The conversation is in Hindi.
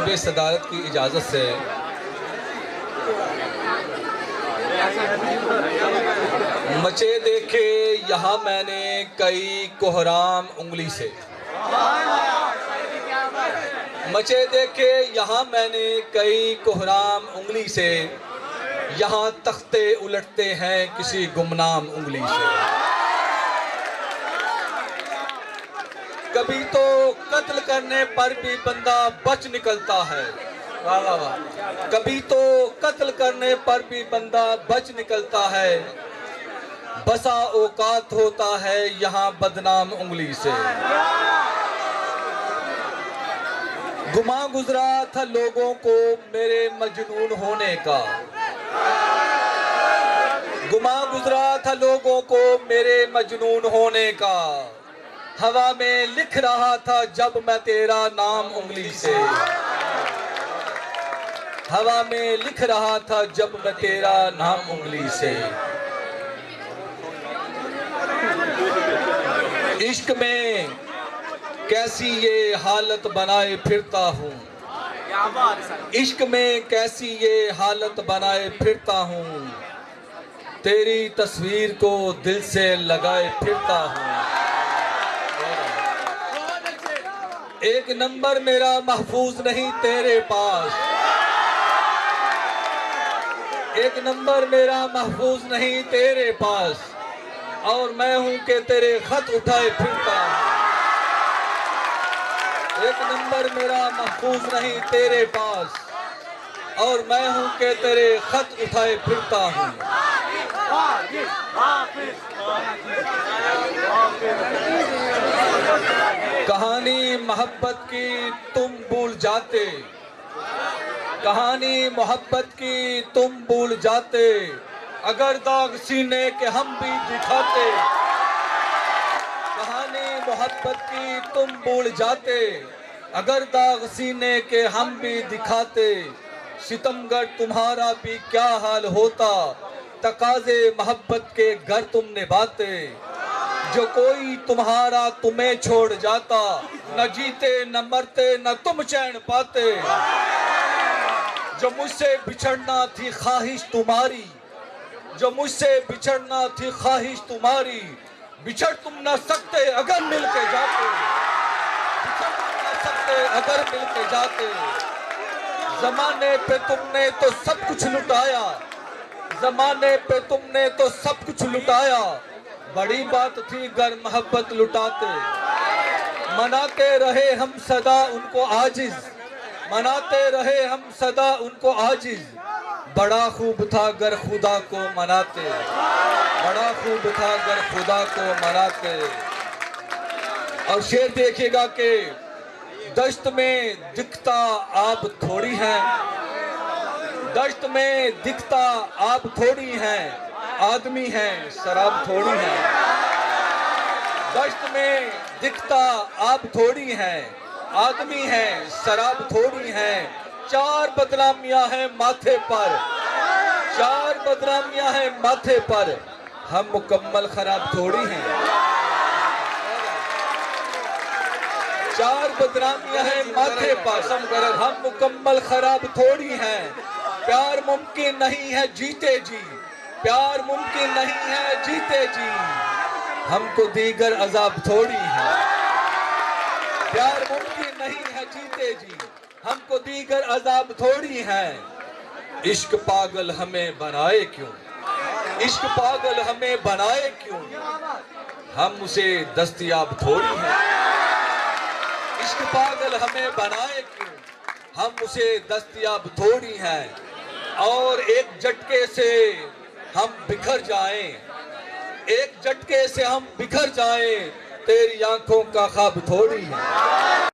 जनाब सदारत की इजाज़त से मचे देखे यहाँ मैंने कई कोहराम उंगली से, मचे देखे यहाँ मैंने कई कोहराम उंगली से, यहाँ तख्ते उलटते हैं किसी गुमनाम उंगली से। कभी तो कत्ल करने पर भी बंदा बच निकलता है, वाह वाह वाह। कभी तो कत्ल करने पर भी बंदा बच निकलता है, बसा औकात होता है यहाँ बदनाम उंगली से। गुमा गुजरा था लोगों को मेरे मजनून होने का, गुमा गुजरा था लोगों को मेरे मजनून होने का। हवा में लिख रहा था जब मैं तेरा नाम उंगली से, हवा में लिख रहा था जब मैं तेरा नाम उंगली से। इश्क में कैसी ये हालत बनाए फिरता हूँ, इश्क में कैसी ये हालत बनाए फिरता हूँ, तेरी तस्वीर को दिल से लगाए फिरता हूँ। एक नंबर मेरा महफूज नहीं तेरे पास, एक नंबर मेरा महफूज नहीं तेरे पास, और मैं हूं कि तेरे खत उठाए फिरता हूं। एक नंबर मेरा महफूज नहीं तेरे पास, और मैं हूं कि तेरे खत उठाए फिरता हूं। कहानी मोहब्बत की तुम भूल जाते, कहानी मोहब्बत की तुम भूल जाते, अगर दाग सीने के हम भी दिखाते। कहानी मोहब्बत की तुम भूल जाते, अगर दाग सीने के हम भी दिखाते। सितमगर तुम्हारा भी क्या हाल होता, तकाज़े मोहब्बत के घर तुम निभाते। जो कोई तुम्हारा तुम्हें छोड़ जाता, न जीते न मरते न तुम चैन पाते। जो मुझसे बिछड़ना थी ख्वाहिश तुम्हारी, जो मुझसे बिछड़ना थी ख्वाहिश तुम्हारी, बिछड़ तुम न सकते अगर मिल के जाते, बिछड़ तुम न सकते अगर मिल के जाते। जमाने पे तुमने तो सब कुछ लुटाया, जमाने पे तुमने तो सब कुछ लुटाया, बड़ी बात थी गर मोहब्बत लुटाते। मनाते रहे हम सदा उनको आजिज, मनाते रहे हम सदा उनको आजिज, बड़ा खूब था गर खुदा को मनाते, बड़ा खूब था गर खुदा को मनाते। और शेर देखिएगा कि दश्त में दिखता आप थोड़ी हैं, दश्त में दिखता आप थोड़ी हैं, आदमी हैं शराब थोड़ी है। दश्त में दिखता आप थोड़ी हैं, आदमी हैं शराब थोड़ी हैं। चार बदनामियां हैं माथे पर, चार बदनामियां हैं माथे पर, हम मुकम्मल खराब थोड़ी हैं। चार बदनामियां हैं माथे पर, हम मुकम्मल खराब थोड़ी हैं। प्यार मुमकिन नहीं है जीते जी, प्यार मुमकिन नहीं है जीते जी, हमको दीगर अजाब थोड़ी है। प्यार मुमकिन नहीं है जीते जी, हमको दीगर अजाब थोड़ी है। इश्क पागल हमें बनाए क्यों, इश्क पागल हमें बनाए क्यों, हम उसे दस्तयाब थोड़ी हैं। इश्क पागल हमें बनाए क्यों, हम उसे दस्तयाब थोड़ी हैं। और एक झटके से हम बिखर जाएं, एक झटके से हम बिखर जाएं, तेरी आंखों का ख्वाब थोड़ी है।